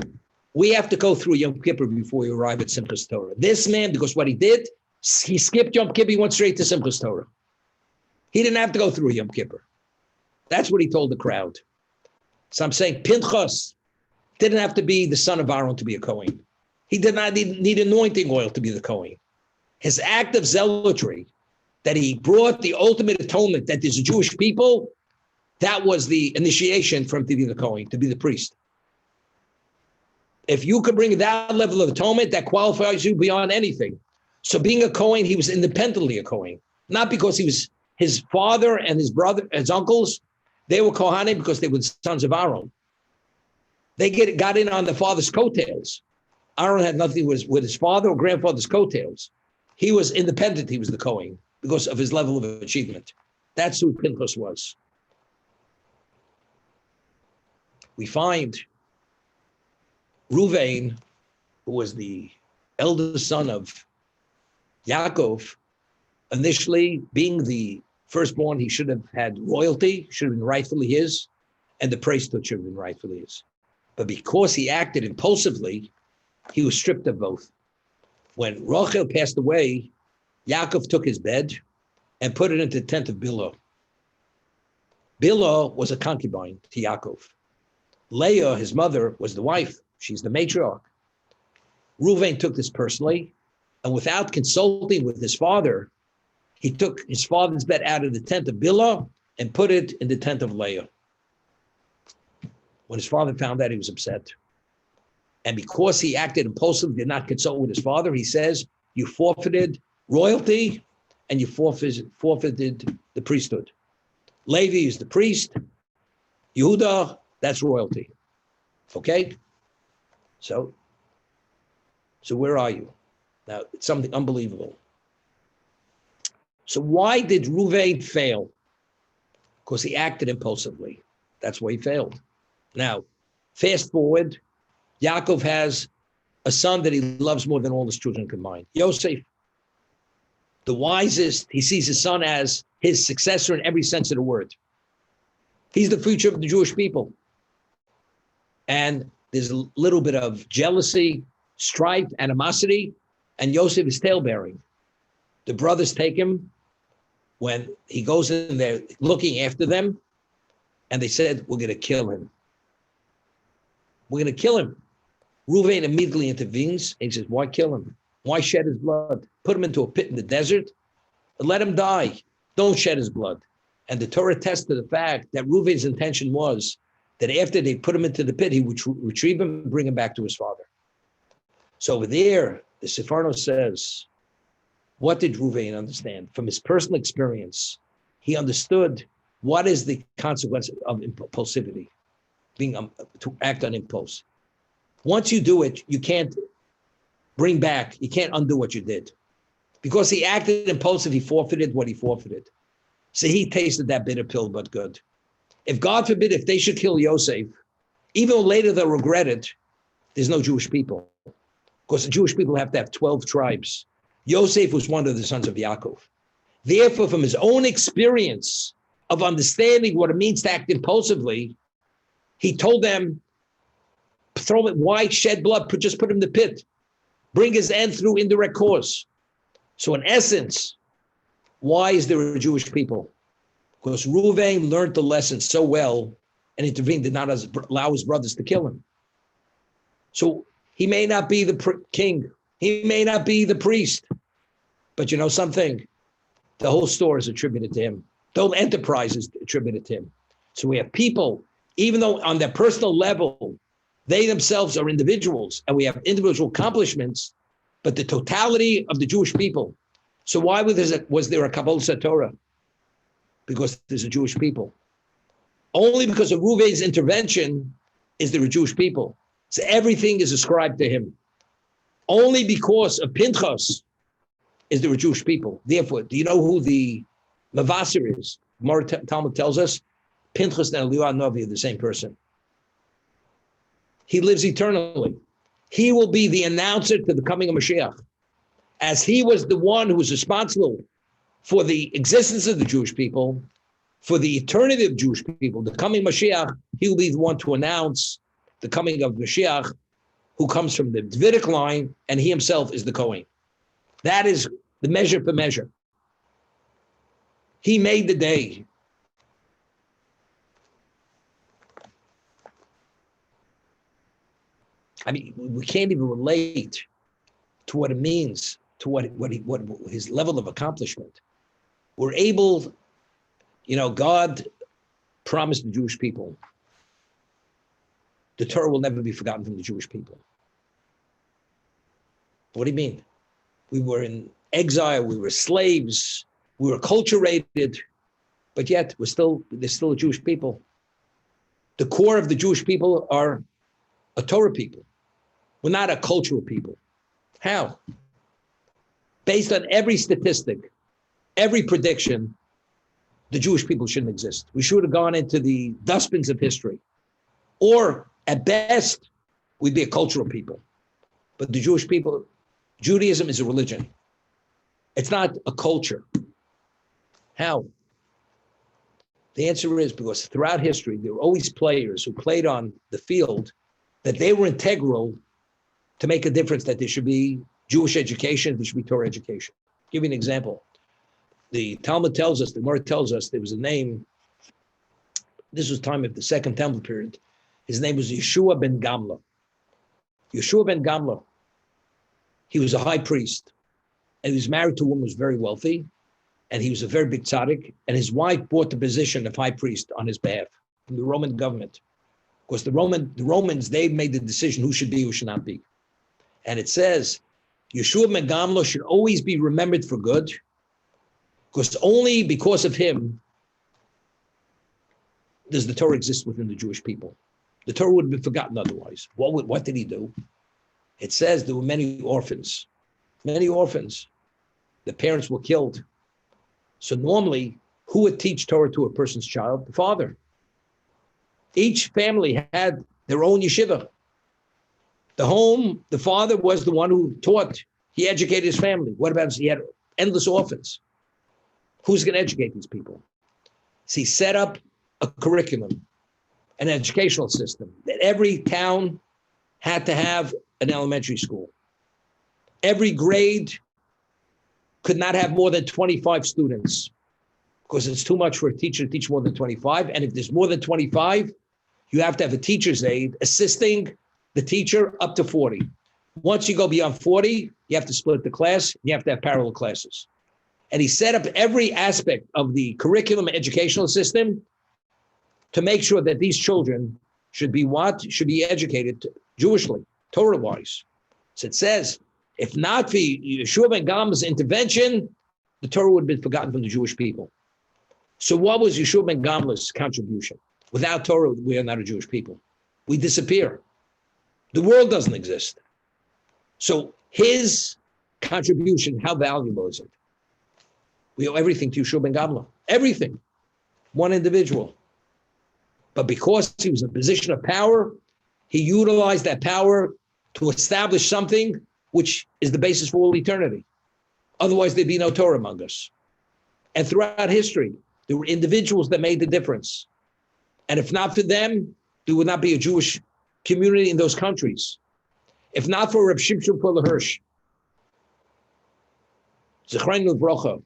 have to go through Yom Kippur before we arrive at Simchas Torah." This man, because what he did, He skipped Yom Kippur, he went straight to Simchas Torah. He didn't have to go through Yom Kippur. That's what he told the crowd. So I'm saying Pinchas didn't have to be the son of Aaron to be a Kohen. He did not need anointing oil to be the Kohen. His act of zealotry, that he brought the ultimate atonement, that there's a Jewish people, that was the initiation for him to be the Kohen, to be the priest. If you could bring that level of atonement, that qualifies you beyond anything. So being a Kohen, he was independently a Kohen, not because he was his father and his brother, his uncles, they were Kohanim because they were the sons of Aaron. They got in on the father's coattails. Aaron had nothing with his father or grandfather's coattails. He was independent. He was the Kohen because of his level of achievement. That's who Pinchas was. We find Ruvain, who was the eldest son of Yaakov, initially being the firstborn, he should have had royalty, should have been rightfully his, and the priesthood should have been rightfully his. But because he acted impulsively, he was stripped of both. When Rachel passed away, Yaakov took his bed and put it into the tent of Bilhah. Bilhah was a concubine to Yaakov. Leah, his mother, was the wife. She's the matriarch. Reuven took this personally, and without consulting with his father, he took his father's bed out of the tent of Bilhah and put it in the tent of Leah. When his father found that, he was upset. And because he acted impulsively, did not consult with his father, he says, you forfeited royalty and you forfeited the priesthood. Levi is the priest. Yehuda, that's royalty. Okay? So where are you? Now, it's something unbelievable. So why did Reuven fail? Because he acted impulsively. That's why he failed. Now, fast forward, Yaakov has a son that he loves more than all his children combined. Yosef, the wisest, he sees his son as his successor in every sense of the word. He's the future of the Jewish people. And there's a little bit of jealousy, strife, animosity, and Yosef is tailbearing. The brothers take him when he goes in there looking after them, and they said, we're going to kill him. We're going to kill him. Reuven immediately intervenes, and he says, why kill him? Why shed his blood? Put him into a pit in the desert and let him die. Don't shed his blood. And the Torah attests to the fact that Reuven's intention was that after they put him into the pit, he would retrieve him and bring him back to his father. So over there, the Sepharno says, what did Reuven understand? From his personal experience, he understood what is the consequence of impulsivity, being to act on impulse. Once you do it, you can't bring back, you can't undo what you did. Because he acted impulsive, he forfeited what he forfeited. So he tasted that bitter pill, but good. If God forbid, if they should kill Yosef, even though later they'll regret it, there's no Jewish people. Because the Jewish people have to have 12 tribes. Yosef was one of the sons of Yaakov. Therefore, from his own experience of understanding what it means to act impulsively, he told them, throw it, why shed blood? Just put him in the pit. Bring his end through indirect cause. So in essence, why is there a Jewish people? Because Reuven learned the lesson so well and intervened, did not allow his brothers to kill him. So he may not be the king. He may not be the priest. But you know something? The whole story is attributed to him. The whole enterprise is attributed to him. So we have people, even though on their personal level, they themselves are individuals and we have individual accomplishments, but the totality of the Jewish people. So why was there a Kabbalah Torah? Because there's a Jewish people. Only because of Reuven's intervention is there a Jewish people. So everything is ascribed to him. Only because of Pinchas is there a Jewish people. Therefore, do you know who the Mavasir is? Talmud tells us Pinchas and Eliyahu Novi are the same person. He lives eternally. He will be the announcer to the coming of Mashiach. As he was the one who was responsible for the existence of the Jewish people, for the eternity of Jewish people, the coming Mashiach, he will be the one to announce the coming of Mashiach, who comes from the Davidic line, and he himself is the Kohen. That is the measure for measure. He made the day. I mean, we can't even relate to what it means, to what his level of accomplishment. We're able, God promised the Jewish people, the Torah will never be forgotten from the Jewish people. What do you mean? We were in exile, we were slaves, we were acculturated, but yet there's still a Jewish people. The core of the Jewish people are a Torah people. We're not a cultural people. How? Based on every statistic, every prediction, the Jewish people shouldn't exist. We should have gone into the dustbins of history. Or at best, we'd be a cultural people. But the Jewish people, Judaism is a religion. It's not a culture. How? The answer is because throughout history, there were always players who played on the field that they were integral to make a difference, that there should be Jewish education, there should be Torah education. I'll give you an example. The Talmud tells us, the Gemara tells us, there was a name, this was time of the Second Temple period. His name was Yeshua ben Gamla. Yeshua ben Gamla, he was a high priest, and he was married to a woman who was very wealthy, and he was a very big tzaddik, and his wife bought the position of high priest on his behalf from the Roman government. Of course, the Romans, they made the decision who should be, who should not be. And it says, Yeshua ben Gamla should always be remembered for good, because only because of him does the Torah exist within the Jewish people. The Torah would have been forgotten otherwise. What did he do? It says there were many orphans. The parents were killed. So normally, who would teach Torah to a person's child? The father. Each family had their own yeshiva. The father was the one who taught. He educated his family. What about, he had endless orphans. Who's going to educate these people? So he set up a curriculum, an educational system, that every town had to have an elementary school. Every grade could not have more than 25 students, because it's too much for a teacher to teach more than 25. And if there's more than 25, you have to have a teacher's aide assisting the teacher up to 40. Once you go beyond 40, you have to split the class. You have to have parallel classes. And he set up every aspect of the curriculum educational system to make sure that these children should be educated Jewishly, Torah-wise. So it says, if not for Yeshua ben Gamla's intervention, the Torah would have been forgotten from the Jewish people. So what was Yeshua ben Gamla's contribution? Without Torah, we are not a Jewish people. We disappear. The world doesn't exist. So his contribution, how valuable is it? We owe everything to Yeshua ben Gamla. Everything. One individual. But because he was in a position of power, he utilized that power to establish something which is the basis for all eternity. Otherwise, there'd be no Torah among us. And throughout history, there were individuals that made the difference. And if not for them, there would not be a Jewish community in those countries. If not for Reb Shimshon Hirsch, Zechreinu Livrocha,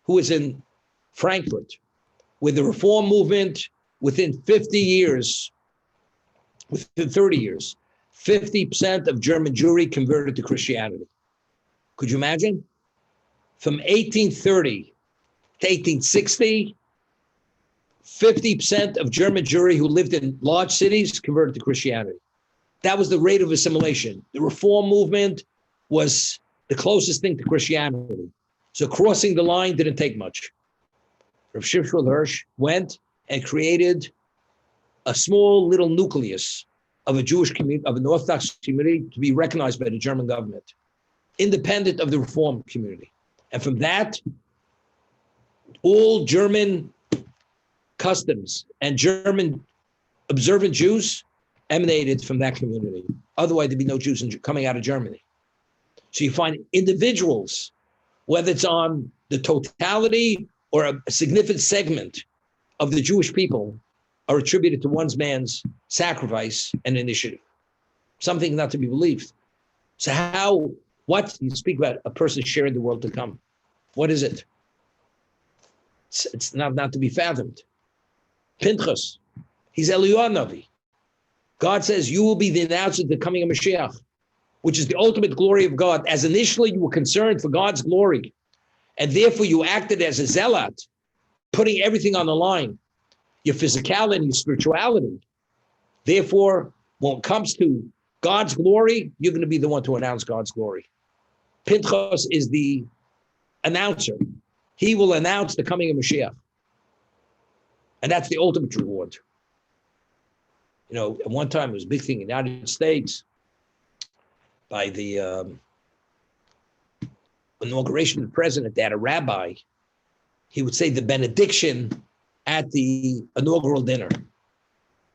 who was in Frankfurt, with the Reform movement, within 30 years, 50% of German Jewry converted to Christianity. Could you imagine? From 1830 to 1860, 50% of German Jewry who lived in large cities converted to Christianity. That was the rate of assimilation. The Reform movement was the closest thing to Christianity. So crossing the line didn't take much. Reb Shimshon Hirsch went and created a small little nucleus of a Jewish community, of an Orthodox community, to be recognized by the German government, independent of the Reform community. And from that, all German customs and German observant Jews emanated from that community. Otherwise, there'd be no Jews coming out of Germany. So you find individuals, whether it's on the totality or a significant segment of the Jewish people, are attributed to one man's sacrifice and initiative. Something not to be believed. So what you speak about a person sharing the world to come. What is it? It's not to be fathomed. Pinchas, he's Eliyahu Navi. God says, you will be the announcer of the coming of Mashiach, which is the ultimate glory of God. As initially you were concerned for God's glory, and therefore you acted as a zealot, putting everything on the line, your physicality, your spirituality. Therefore, when it comes to God's glory, you're going to be the one to announce God's glory. Pinchas is the announcer. He will announce the coming of Mashiach. And that's the ultimate reward. You know, at one time, it was a big thing in the United States by the inauguration of the president. They had a rabbi. He would say the benediction at the inaugural dinner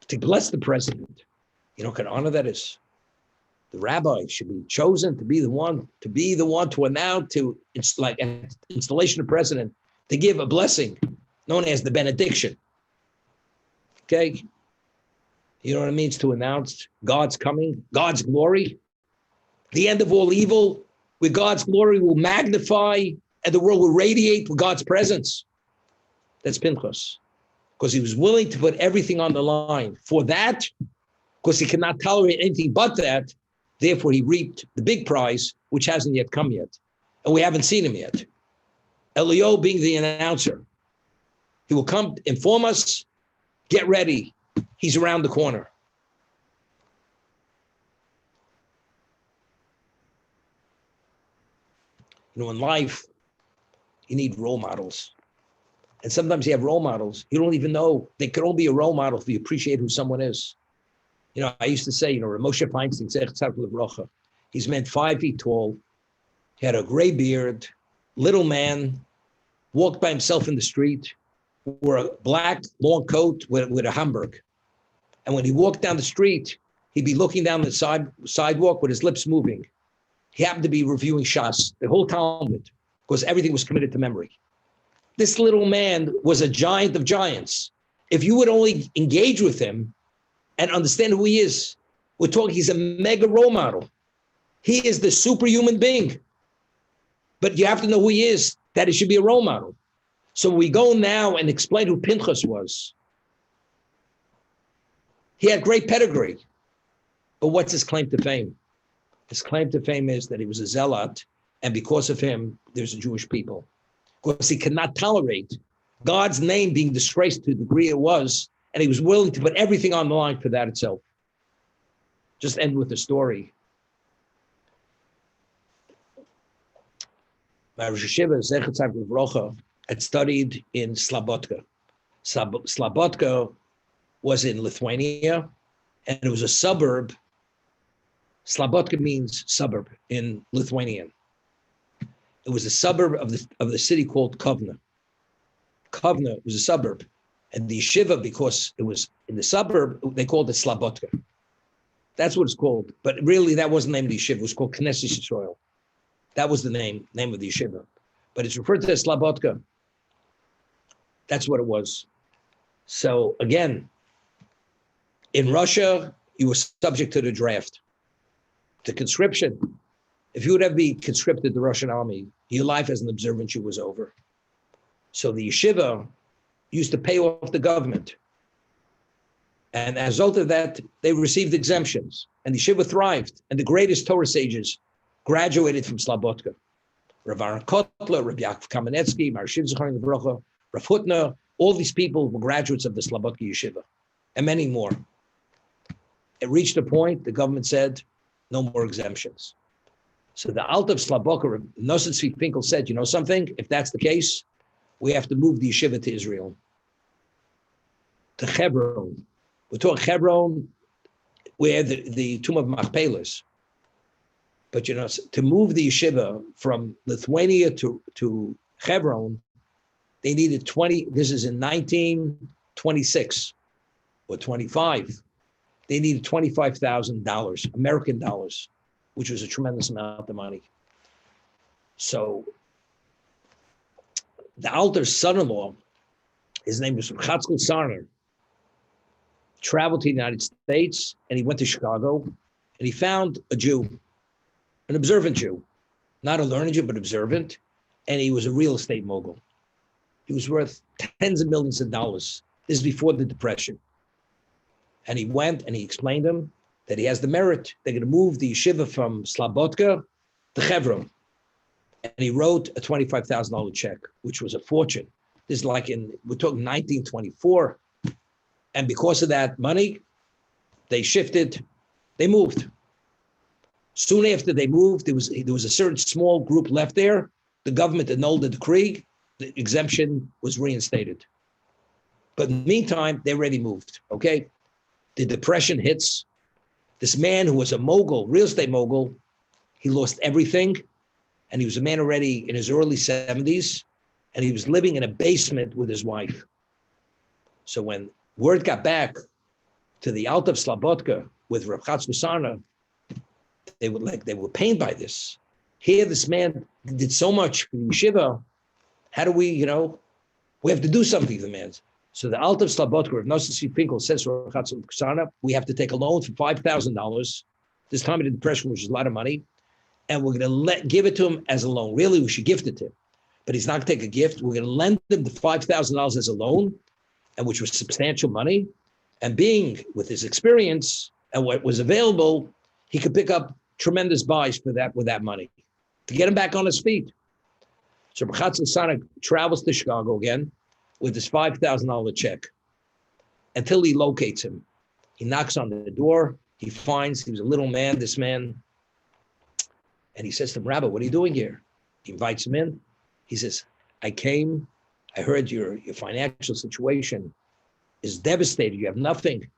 to bless the president. You know, what kind of honor that is? The rabbi should be chosen to be the one to announce, it's like an installation of president, to give a blessing known as the benediction. Okay? You know what it means to announce God's coming, God's glory, the end of all evil, where God's glory will magnify and the world will radiate with God's presence. That's Pinchas. Because he was willing to put everything on the line. For that, because he cannot tolerate anything but that, therefore he reaped the big prize, which hasn't yet come yet. And we haven't seen him yet. Eliyahu being the announcer. He will come, inform us, get ready. He's around the corner. You know, in life, you need role models. And sometimes you have role models. You don't even know. They could only be a role model if you appreciate who someone is. You know, I used to say, you know, Moshe Feinstein, he's meant 5 feet tall. He had a gray beard, little man, walked by himself in the street, wore a black long coat with a Hamburg. And when he walked down the street, he'd be looking down the sidewalk with his lips moving. He happened to be reviewing Shas, the whole Talmud, because everything was committed to memory. This little man was a giant of giants. If you would only engage with him and understand who he is, we're talking, he's a mega role model. He is the superhuman being. But you have to know who he is, that he should be a role model. So we go now and explain who Pinchas was. He had great pedigree. But what's his claim to fame? His claim to fame is that he was a zealot, and because of him, there's a Jewish people. Because he cannot tolerate God's name being disgraced to the degree it was, and he was willing to put everything on the line for that itself. Just end with the story. My Rosh Hashiva, Zechat Tzaddik Livrocha, had studied in Slabotka. Slabotka was in Lithuania, and it was a suburb. Slabotka means suburb in Lithuanian. It was a suburb of the city called Kovna. Kovna was a suburb. And the yeshiva, because it was in the suburb, they called it Slabotka. That's what it's called. But really, that wasn't the name of the yeshiva. It was called Knesset Yisrael. That was the name of the yeshiva. But it's referred to as Slabotka. That's what it was. So again, in Russia, you were subject to the draft, to conscription. If you would ever be conscripted to the Russian army, your life as an observant Jew was over. So the yeshiva used to pay off the government. And as a result of that, they received exemptions. And the yeshiva thrived. And the greatest Torah sages graduated from Slabotka. Rav Aaron Kotler, Rav Yaakov Kamenetsky, Marshiv Zechariah Livrocha, Rav Hutner, all these people were graduates of the Slabotka yeshiva, and many more. It reached a point, the government said, no more exemptions. So the Alt of Slabotka, Nosson Tzvi Finkel said, you know something? If that's the case, we have to move the yeshiva to Israel, to Hebron. We're talking Hebron, where the tomb of Machpelah. But you know, to move the yeshiva from Lithuania to Hebron, they needed this is in 1926 or 25. They needed $25,000, American dollars, which was a tremendous amount of money. So the Alter's son-in-law, his name was Chatzkel Sarner, traveled to the United States, and he went to Chicago, and he found a Jew, an observant Jew, not a learned Jew, but observant. and he was a real estate mogul. He was worth tens of millions of dollars. This is before the Depression. And he went and he explained to him that he has the merit. They're going to move the yeshiva from Slobodka to Hebron. And he wrote a $25,000 check, which was a fortune. This is like we're talking 1924. And because of that money, they moved. Soon after they moved, there was a certain small group left there. The government annulled the decree. The exemption was reinstated. But in the meantime, they already moved, okay? The Depression hits. This man who was a mogul, real estate mogul, he lost everything. And he was a man already in his early 70s. And he was living in a basement with his wife. So when word got back to the Alt of Slobodka with Rav Chatzkel Sarna, they were pained by this. Here, this man did so much for the yeshiva. How do we have to do something for the man. So the Alt of Slobodka, Rav Nossi Finkel says to Rav Chatzkel Sarna, we have to take a loan for $5,000. This time of the Depression, which is a lot of money, and we're going to give it to him as a loan. Really, we should gift it to him, but he's not going to take a gift. We're going to lend him the $5,000 as a loan, and which was substantial money. And being with his experience and what was available, he could pick up tremendous buys with that money to get him back on his feet. So Rav Chatzkel Sarna travels to Chicago again with this $5,000 check until he locates him. He knocks on the door. He finds he was a little man, this man. And he says to him, Rabbi, what are you doing here? He invites him in. He says, I heard your financial situation is devastated. You have nothing.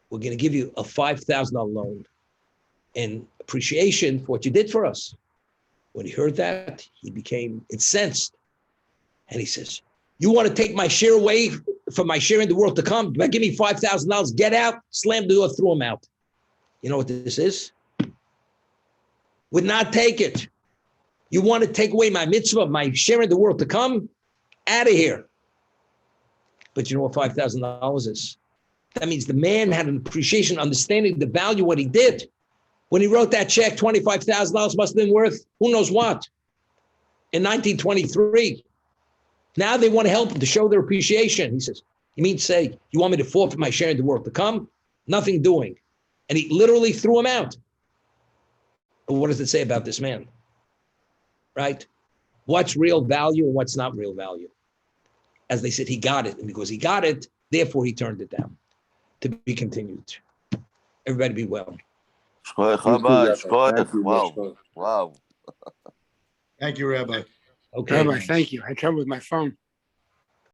We're going to give you a $5,000 loan in appreciation for what you did for us. When he heard that, he became incensed. And he says, you want to take my share away from my share in the world to come? Give me $5,000, get out, slam the door, throw him out. You know what this is? Would not take it. You want to take away my mitzvah, my share in the world to come? Out of here. But you know what $5,000 is? That means the man had an appreciation, understanding the value of what he did. When he wrote that check, $25,000 must have been worth who knows what in 1923. Now they want to help him to show their appreciation. He says, you mean to say, you want me to forfeit my share in the world to come? Nothing doing. And he literally threw him out. But what does it say about this man? Right? What's real value and what's not real value? As they said, he got it. And because he got it, therefore he turned it down. To be continued. Everybody be well. Wow. Thank you, Rabbi. Okay. Rabbi, thank you. I had trouble with my phone.